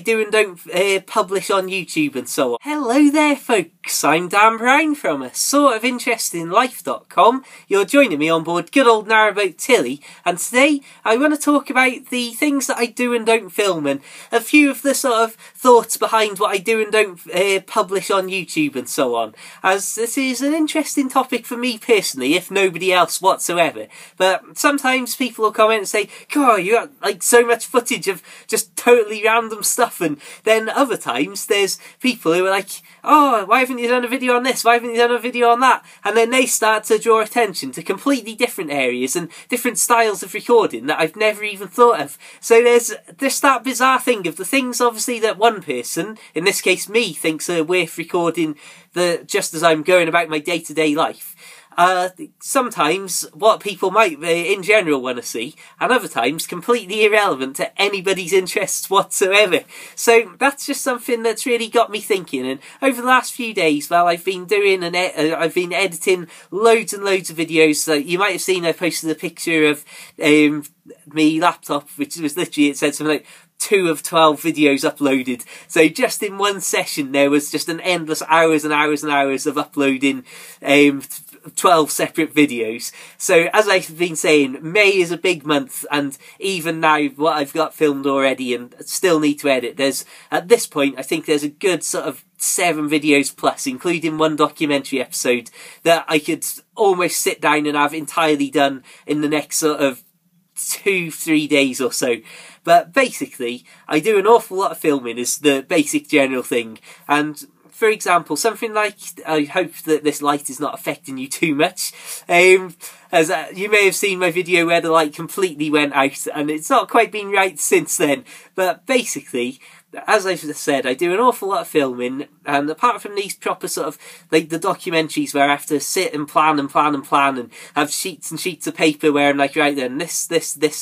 do and don't publish on YouTube and so on. Hello there folks, I'm Dan Brown from a sort of interesting life.com. You're joining me on board good old narrowboat Tilly, and today I want to talk about the things that I do and don't film and a few of the sort of thoughts behind what I do and don't publish on YouTube and so on, as this is an interesting topic for me personally, if nobody else whatsoever. But sometimes people will comment and say, God, you got like so much footage of just totally random stuff, and then other times there's people who are like, oh, why haven't you done a video on this? Why haven't you done a video on that? And then they start to draw attention to completely different areas and different styles of recording that I've never even thought of. So there's just that bizarre thing of the things obviously that one person, in this case me, thinks are worth recording just as I'm going about my day-to-day life. Sometimes what people might in general want to see, and other times completely irrelevant to anybody's interests whatsoever. So that's just something that's really got me thinking. And over the last few days, well, I've been doing I've been editing loads and loads of videos. So you might have seen I posted a picture of me laptop, which was literally, it said something like 2 of 12 videos uploaded. So just in one session there was just an endless hours and hours and hours of uploading 12 separate videos. So as I've been saying, May is a big month, and even now what I've got filmed already and still need to edit, there's at this point I think there's a good sort of 7 videos plus, including one documentary episode that I could almost sit down and have entirely done in the next sort of 2-3 days or so. But basically I do an awful lot of filming is the basic general thing. And for example, something like, I hope that this light is not affecting you too much, as you may have seen my video where the light completely went out, and it's not quite been right since then. But basically, as I've said, I do an awful lot of filming, and apart from these proper sort of, like the documentaries where I have to sit and plan and plan and plan and have sheets and sheets of paper where I'm like, right then, this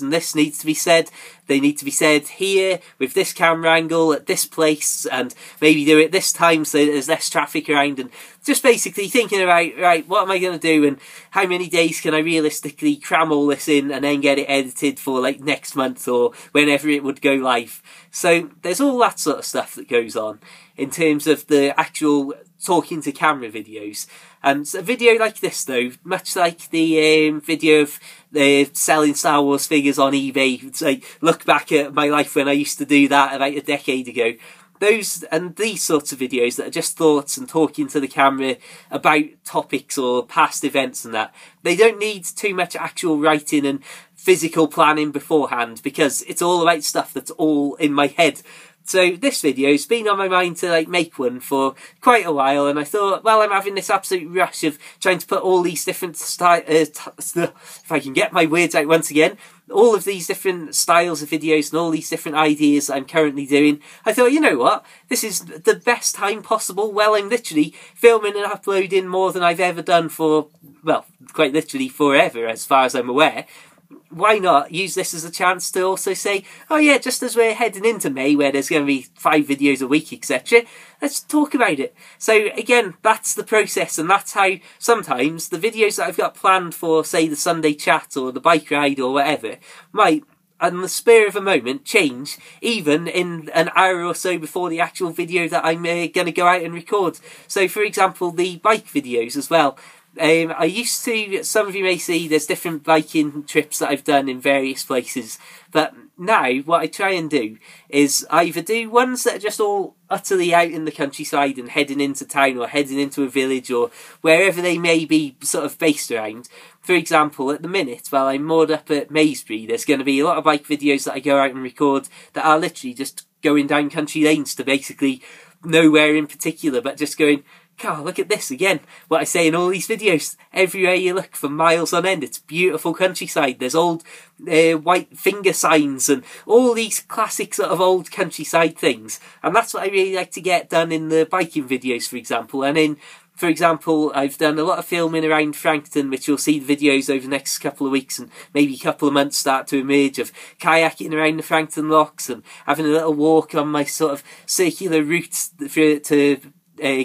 and this needs to be said. They need to be said here, with this camera angle, at this place, and maybe do it this time so there's less traffic around, and just basically thinking about, right, what am I going to do and how many days can I realistically cram all this in and then get it edited for like next month or whenever it would go live. So there's all that sort of stuff that goes on in terms of the actual talking to camera videos. And a video like this though, much like the video of selling Star Wars figures on eBay, it's like look back at my life when I used to do that about a decade ago. Those and these sorts of videos that are just thoughts and talking to the camera about topics or past events and that, they don't need too much actual writing and physical planning beforehand, because it's all about stuff that's all in my head. So this video's been on my mind to like make one for quite a while, and I thought, well, I'm having this absolute rush of trying to put all these different if I can get my words out once again, all of these different styles of videos and all these different ideas I'm currently doing. I thought, you know what, this is the best time possible. Well, I'm literally filming and uploading more than I've ever done for, well, quite literally forever as far as I'm aware. Why not use this as a chance to also say, oh yeah, just as we're heading into May where there's going to be 5 videos a week, etc., let's talk about it. So again, that's the process, and that's how sometimes the videos that I've got planned for, say, the Sunday chat or the bike ride or whatever, might, on the spur of a moment, change even in an hour or so before the actual video that I'm going to go out and record. So for example, the bike videos as well. I used to, some of you may see, there's different biking trips that I've done in various places, but now what I try and do is either do ones that are just all utterly out in the countryside and heading into town or heading into a village or wherever they may be sort of based around. For example, at the minute, while I'm moored up at Maysbury, there's going to be a lot of bike videos that I go out and record that are literally just going down country lanes to basically nowhere in particular, but just going, God, look at this again. What I say in all these videos. Everywhere you look for miles on end, it's beautiful countryside. There's old white finger signs and all these classic sort of old countryside things. And that's what I really like to get done in the biking videos, for example. And in, for example, I've done a lot of filming around Frankton, which you'll see the videos over the next couple of weeks and maybe a couple of months start to emerge, of kayaking around the Frankton locks and having a little walk on my sort of circular route to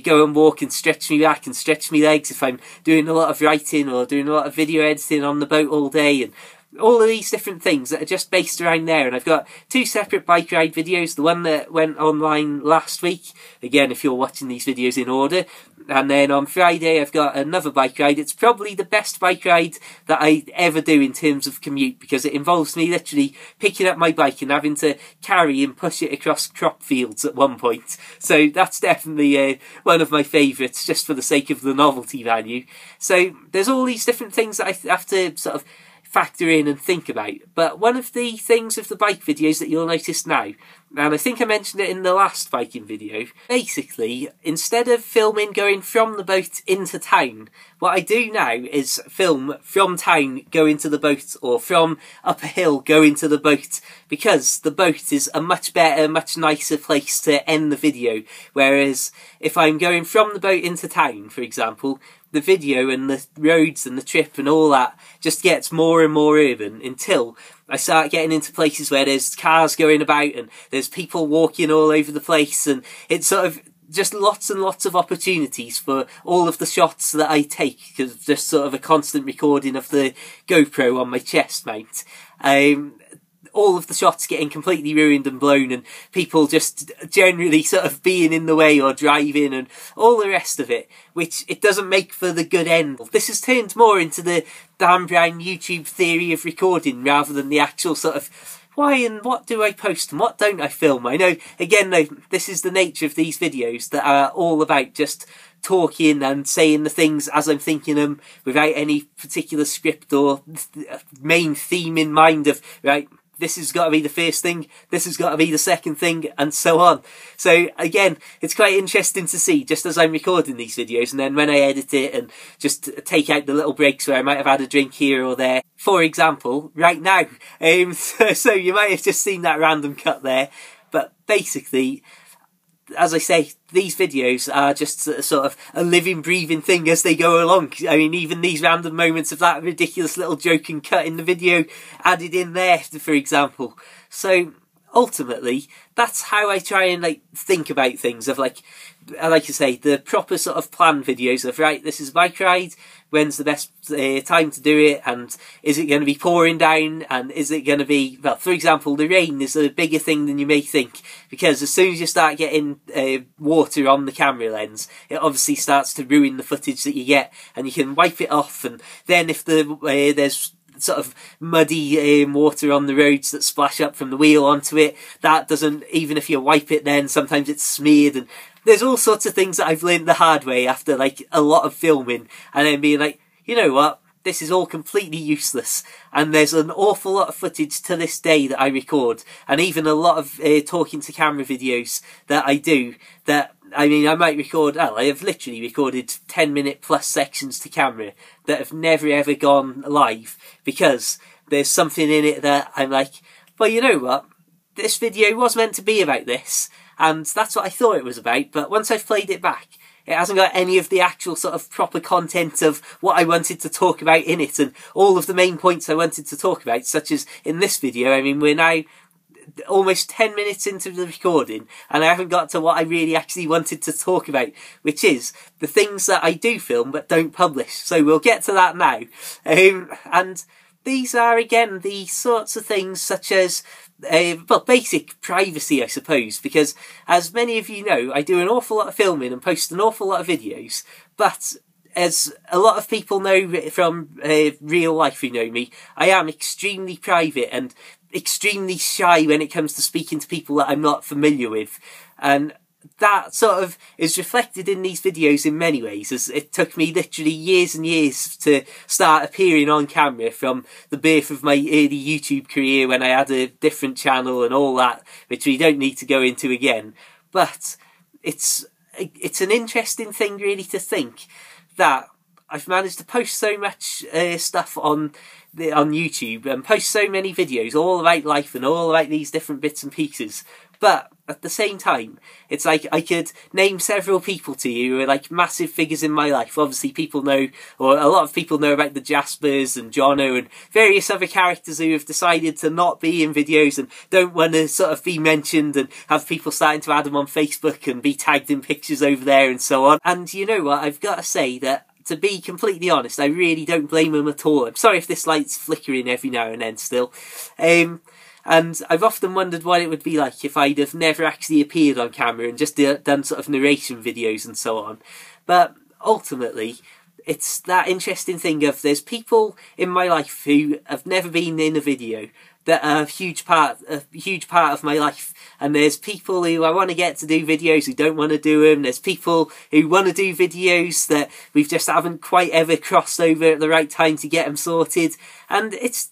go and walk and stretch me back and stretch me legs if I'm doing a lot of writing or doing a lot of video editing on the boat all day. And all of these different things that are just based around there. And I've got 2 separate bike ride videos, the one that went online last week, again if you're watching these videos in order, and then on Friday I've got another bike ride. It's probably the best bike ride that I ever do in terms of commute, because it involves me literally picking up my bike and having to carry and push it across crop fields at one point. So that's definitely one of my favourites, just for the sake of the novelty value. So there's all these different things that I have to sort of factor in and think about. But one of the things with the bike videos that you'll notice now, and I think I mentioned it in the last biking video, basically, instead of filming going from the boat into town, what I do now is film from town, go into the boat, or from up a hill, go into the boat, because the boat is a much better, much nicer place to end the video. Whereas if I'm going from the boat into town, for example, the video and the roads and the trip and all that just gets more and more urban until I start getting into places where there's cars going about and there's people walking all over the place, and it's sort of just lots and lots of opportunities for all of the shots that I take, because just sort of a constant recording of the GoPro on my chest mount. All of the shots getting completely ruined and blown, and people just generally sort of being in the way or driving and all the rest of it, which it doesn't make for the good end. This has turned more into the Dan Brown YouTube theory of recording rather than the actual sort of why and what do I post and what don't I film. I know, again though, this is the nature of these videos that are all about just talking and saying the things as I'm thinking them without any particular script or main theme in mind of, right, this has got to be the first thing, this has got to be the second thing, and so on. So again, it's quite interesting to see, just as I'm recording these videos, and then when I edit it and just take out the little breaks where I might have had a drink here or there. For example, right now. So you might have just seen that random cut there. But basically, as I say, these videos are just sort of a living, breathing thing as they go along. I mean, even these random moments of that ridiculous little joke and cut in the video added in there, for example. So ultimately, that's how I try and think about things. Of like I say, the proper sort of planned videos of, right, this is a bike ride, when's the best time to do it, and is it going to be pouring down, and is it going to be, well, for example, the rain is a bigger thing than you may think, because as soon as you start getting water on the camera lens, it obviously starts to ruin the footage that you get, and you can wipe it off. And then if there's sort of muddy water on the roads that splash up from the wheel onto it, that doesn't, even if you wipe it, then sometimes it's smeared. And there's all sorts of things that I've learned the hard way after a lot of filming, and then being like, you know what, this is all completely useless. And there's an awful lot of footage to this day that I record, and even a lot of talking to camera videos that I do, that, I mean, I might record, I have literally recorded 10-minute plus sections to camera that have never ever gone live, because there's something in it that I'm like, well, you know what, this video was meant to be about this, and that's what I thought it was about, but once I've played it back, it hasn't got any of the actual sort of proper content of what I wanted to talk about in it, and all of the main points I wanted to talk about, such as in this video. I mean, we're now almost 10 minutes into the recording, and I haven't got to what I really actually wanted to talk about, which is the things that I do film but don't publish. So we'll get to that now. And these are, again, the sorts of things such as well, basic privacy, I suppose, because as many of you know, I do an awful lot of filming and post an awful lot of videos, but as a lot of people know from real life who know me, I am extremely private and extremely shy when it comes to speaking to people that I'm not familiar with. And that sort of is reflected in these videos in many ways, as it took me literally years and years to start appearing on camera, from the birth of my early YouTube career when I had a different channel and all that, which we don't need to go into again. But it's an interesting thing really to think that I've managed to post so much stuff on YouTube and post so many videos all about life and all about these different bits and pieces. But at the same time, it's like I could name several people to you who are like massive figures in my life. Obviously people know, or a lot of people know about the Jaspers and Jono and various other characters who have decided to not be in videos and don't want to sort of be mentioned, and have people starting to add them on Facebook and be tagged in pictures over there and so on. And you know what, I've got to say that to be completely honest, I really don't blame them at all. I'm sorry if this light's flickering every now and then still. And I've often wondered what it would be like if I'd have never actually appeared on camera and just done sort of narration videos and so on. But ultimately, it's that interesting thing of there's people in my life who have never been in a video that are a huge part of my life, and there's people who I want to get to do videos who don't want to do them. There's people who want to do videos that we've just haven't quite ever crossed over at the right time to get them sorted. And it's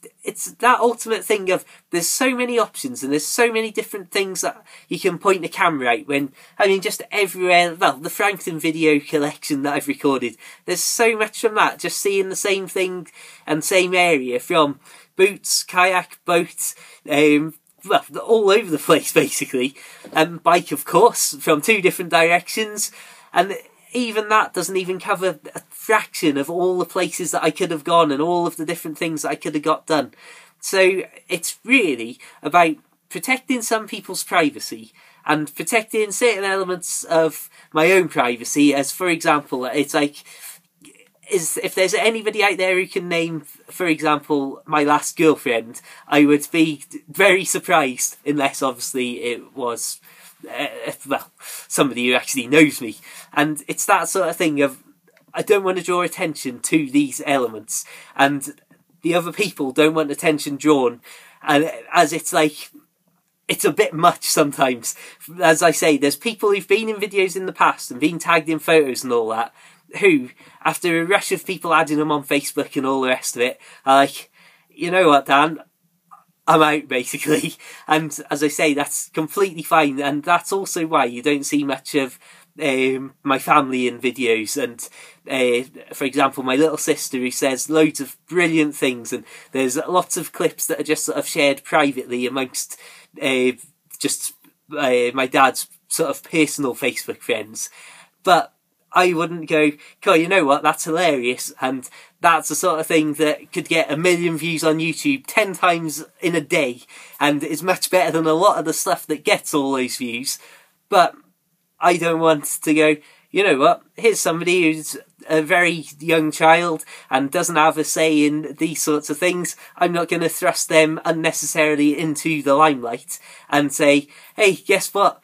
that ultimate thing of there's so many options and there's so many different things that you can point a camera at. When I mean, just everywhere. Well, the Frankton video collection that I've recorded, there's so much from that. Just seeing the same thing and same area from boots, kayak, boat, well, all over the place basically, and bike of course from 2 different directions, and even that doesn't even cover a fraction of all the places that I could have gone and all of the different things that I could have got done. So it's really about protecting some people's privacy and protecting certain elements of my own privacy, as for example, it's like, if there's anybody out there who can name, for example, my last girlfriend, I would be very surprised, unless obviously it was, well, somebody who actually knows me. And it's that sort of thing of, I don't want to draw attention to these elements, and the other people don't want attention drawn, and as it's like, it's a bit much sometimes. As I say, there's people who've been in videos in the past and been tagged in photos and all that, who, after a rush of people adding them on Facebook and all the rest of it, are like, you know what, Dan, I'm out, basically. And as I say, that's completely fine, and that's also why you don't see much of my family in videos. And for example, my little sister, who says loads of brilliant things, and there's lots of clips that are just sort of shared privately amongst just my dad's sort of personal Facebook friends. But I wouldn't go, God, you know what, that's hilarious, and that's the sort of thing that could get 1 million views on YouTube 10 times in a day, and is much better than a lot of the stuff that gets all those views. But I don't want to go, you know what, here's somebody who's a very young child and doesn't have a say in these sorts of things. I'm not going to thrust them unnecessarily into the limelight and say, hey, guess what?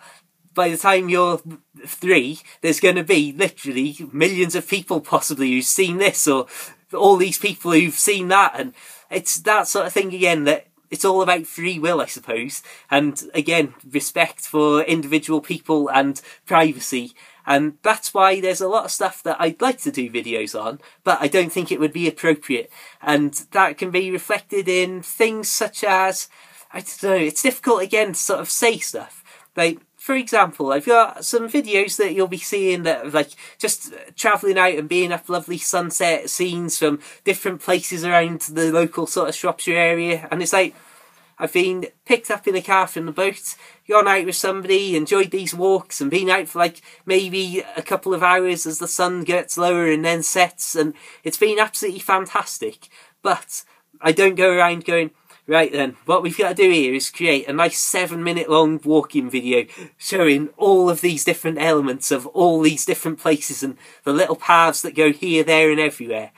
By the time you're 3, there's going to be literally millions of people possibly who've seen this, or all these people who've seen that. And it's that sort of thing again, that it's all about free will, I suppose. And again, respect for individual people and privacy. And that's why there's a lot of stuff that I'd like to do videos on, but I don't think it would be appropriate. And that can be reflected in things such as, I don't know, it's difficult again to sort of say stuff. Like, for example, I've got some videos that you'll be seeing that are like just travelling out and being up lovely sunset scenes from different places around the local sort of Shropshire area. And it's like, I've been picked up in a car from the boat, gone out with somebody, enjoyed these walks, and been out for like maybe a couple of hours as the sun gets lower and then sets, and it's been absolutely fantastic. But I don't go around going, right then, what we've got to do here is create a nice 7-minute long walking video showing all of these different elements of all these different places and the little paths that go here, there and everywhere.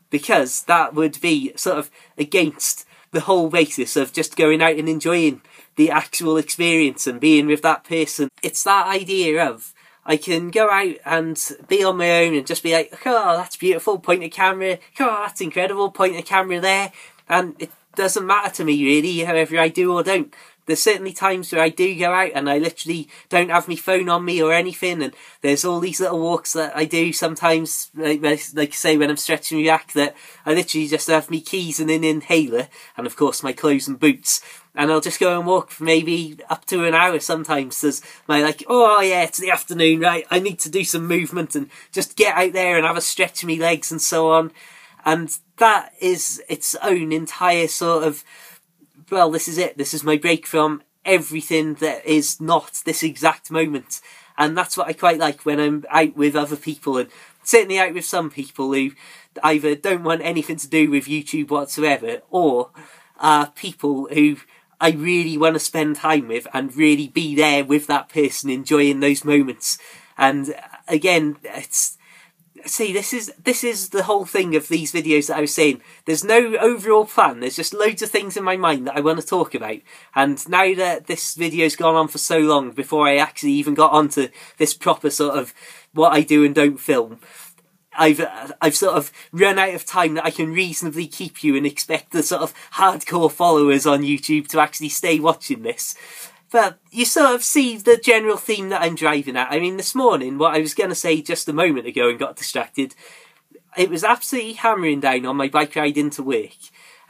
Because that would be sort of against the whole basis of just going out and enjoying the actual experience and being with that person. It's that idea of, I can go out and be on my own and just be like, oh, that's beautiful, point a camera, oh, that's incredible, point a camera there, and it doesn't matter to me really, however I do or don't. There's certainly times where I do go out and I literally don't have my phone on me or anything, and there's all these little walks that I do sometimes, like say when I'm stretching my back, that I literally just have my keys and an inhaler, and of course my clothes and boots, and I'll just go and walk for maybe up to an hour sometimes. There's my like, oh yeah, it's the afternoon, right, I need to do some movement and just get out there and have a stretch of my legs and so on. And that is its own entire sort of, well, this is it. This is my break from everything that is not this exact moment. And that's what I quite like when I'm out with other people, and certainly out with some people who either don't want anything to do with YouTube whatsoever, or are people who I really want to spend time with and really be there with that person, enjoying those moments. And again, it's see, this is the whole thing of these videos that I was saying. There's no overall plan. There's just loads of things in my mind that I want to talk about. And now that this video's gone on for so long before I actually even got onto this proper sort of what I do and don't film, I've sort of run out of time that I can reasonably keep you and expect the sort of hardcore followers on YouTube to actually stay watching this. But you sort of see the general theme that I'm driving at. I mean, this morning, what I was going to say just a moment ago and got distracted, it was absolutely hammering down on my bike ride into work.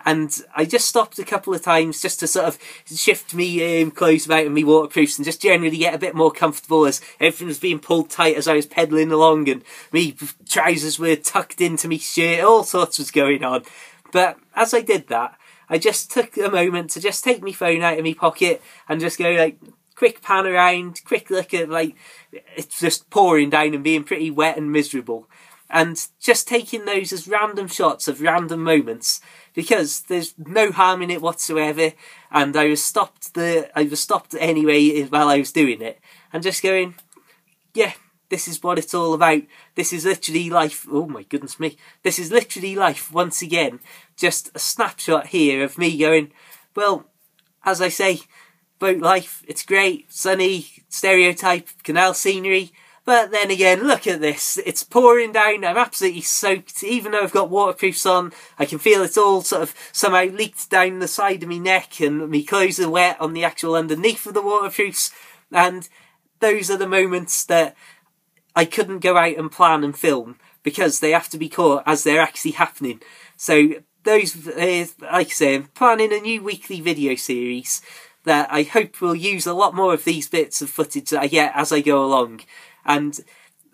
And I just stopped a couple of times just to sort of shift me clothes about and me waterproofs and just generally get a bit more comfortable as everything was being pulled tight as I was pedalling along and me trousers were tucked into me shirt, all sorts was going on. But as I did that, I just took a moment to just take my phone out of my pocket and just go like, quick pan around, quick look at like, it's just pouring down and being pretty wet and miserable. And just taking those as random shots of random moments, because there's no harm in it whatsoever, and I was stopped anyway while I was doing it, and just going, yeah, this is what it's all about. This is literally life. Oh my goodness me. This is literally life once again. Just a snapshot here of me going, well, as I say, boat life, it's great, sunny, stereotype, canal scenery. But then again, look at this. It's pouring down. I'm absolutely soaked. Even though I've got waterproofs on, I can feel it's all sort of somehow leaked down the side of my neck and my clothes are wet on the actual underneath of the waterproofs. And those are the moments that I couldn't go out and plan and film because they have to be caught as they're actually happening. So those, like I say, I'm planning a new weekly video series that I hope will use a lot more of these bits of footage that I get as I go along. And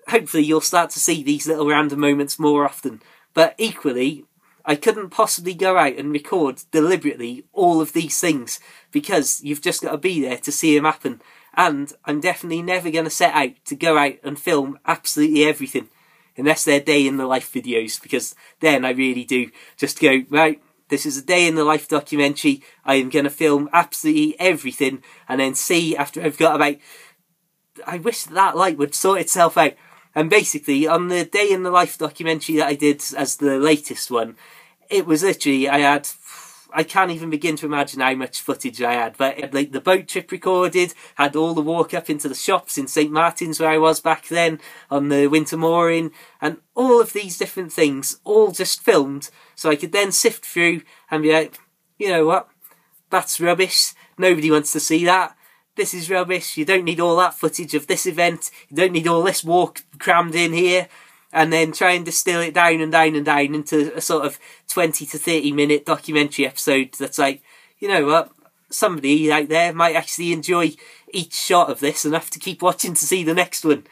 hopefully you'll start to see these little random moments more often. But equally, I couldn't possibly go out and record deliberately all of these things because you've just got to be there to see them happen. And I'm definitely never going to set out to go out and film absolutely everything unless they're day in the life videos, because then I really do just go, right, this is a day in the life documentary. I am going to film absolutely everything and then see after I've got about... I wish that light would sort itself out. And basically, on the day in the life documentary that I did as the latest one, it was literally, I can't even begin to imagine how much footage I had. But I had like the boat trip recorded, had all the walk up into the shops in St Martin's where I was back then, on the winter mooring, and all of these different things, all just filmed, so I could then sift through and be like, you know what, that's rubbish, nobody wants to see that. This is rubbish, you don't need all that footage of this event, you don't need all this walk crammed in here, and then try and distill it down and down and down into a sort of 20 to 30 minute documentary episode that's like, you know what, somebody out there might actually enjoy each shot of this enough to keep watching to see the next one.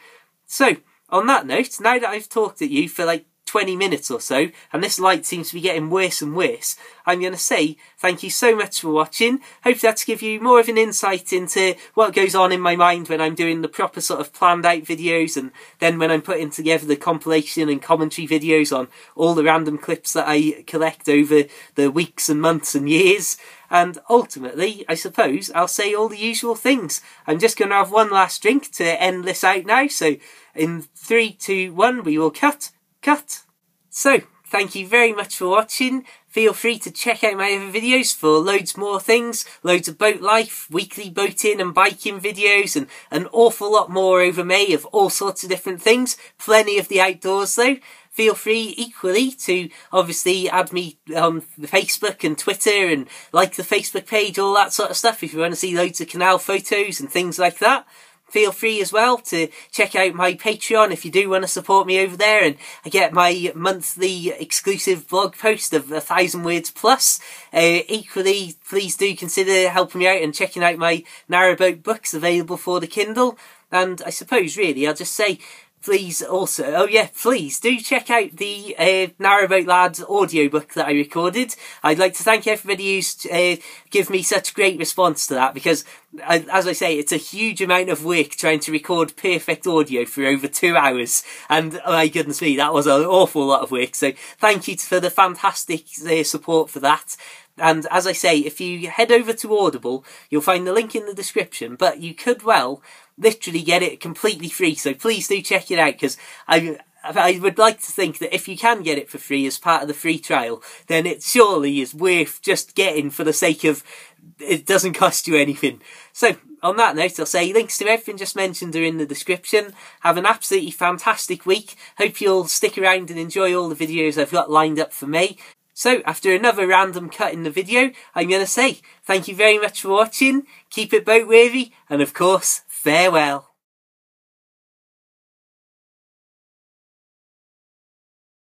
So, on that note, now that I've talked at you for like 20 minutes or so, and this light seems to be getting worse and worse, I'm going to say thank you so much for watching. Hope that's give you more of an insight into what goes on in my mind when I'm doing the proper sort of planned out videos, and then when I'm putting together the compilation and commentary videos on all the random clips that I collect over the weeks and months and years. And ultimately, I suppose, I'll say all the usual things. I'm just going to have one last drink to end this out now, so in 3, 2, 1, we will cut. So, thank you very much for watching. Feel free to check out my other videos for loads more things, loads of boat life, weekly boating and biking videos, and an awful lot more over May of all sorts of different things. Plenty of the outdoors though. Feel free equally to obviously add me on Facebook and Twitter and like the Facebook page, all that sort of stuff if you want to see loads of canal photos and things like that. Feel free as well to check out my Patreon if you do want to support me over there, and I get my monthly exclusive blog post of 1,000 words plus. Equally, please do consider helping me out and checking out my narrowboat books available for the Kindle. And I suppose really I'll just say, please also, oh yeah, please do check out the Narrowboat Lads audiobook that I recorded. I'd like to thank everybody who's give me such great response to that, because as I say, it's a huge amount of work trying to record perfect audio for over 2 hours, and oh my goodness me, that was an awful lot of work. So thank you for the fantastic support for that. And as I say, if you head over to Audible, you'll find the link in the description, but you could well literally get it completely free, so please do check it out, because I would like to think that if you can get it for free as part of the free trial, then it surely is worth just getting for the sake of it doesn't cost you anything. So, on that note, I'll say links to everything just mentioned are in the description. Have an absolutely fantastic week. Hope you'll stick around and enjoy all the videos I've got lined up for May. So, after another random cut in the video, I'm going to say thank you very much for watching, keep it boat worthy, and of course, farewell.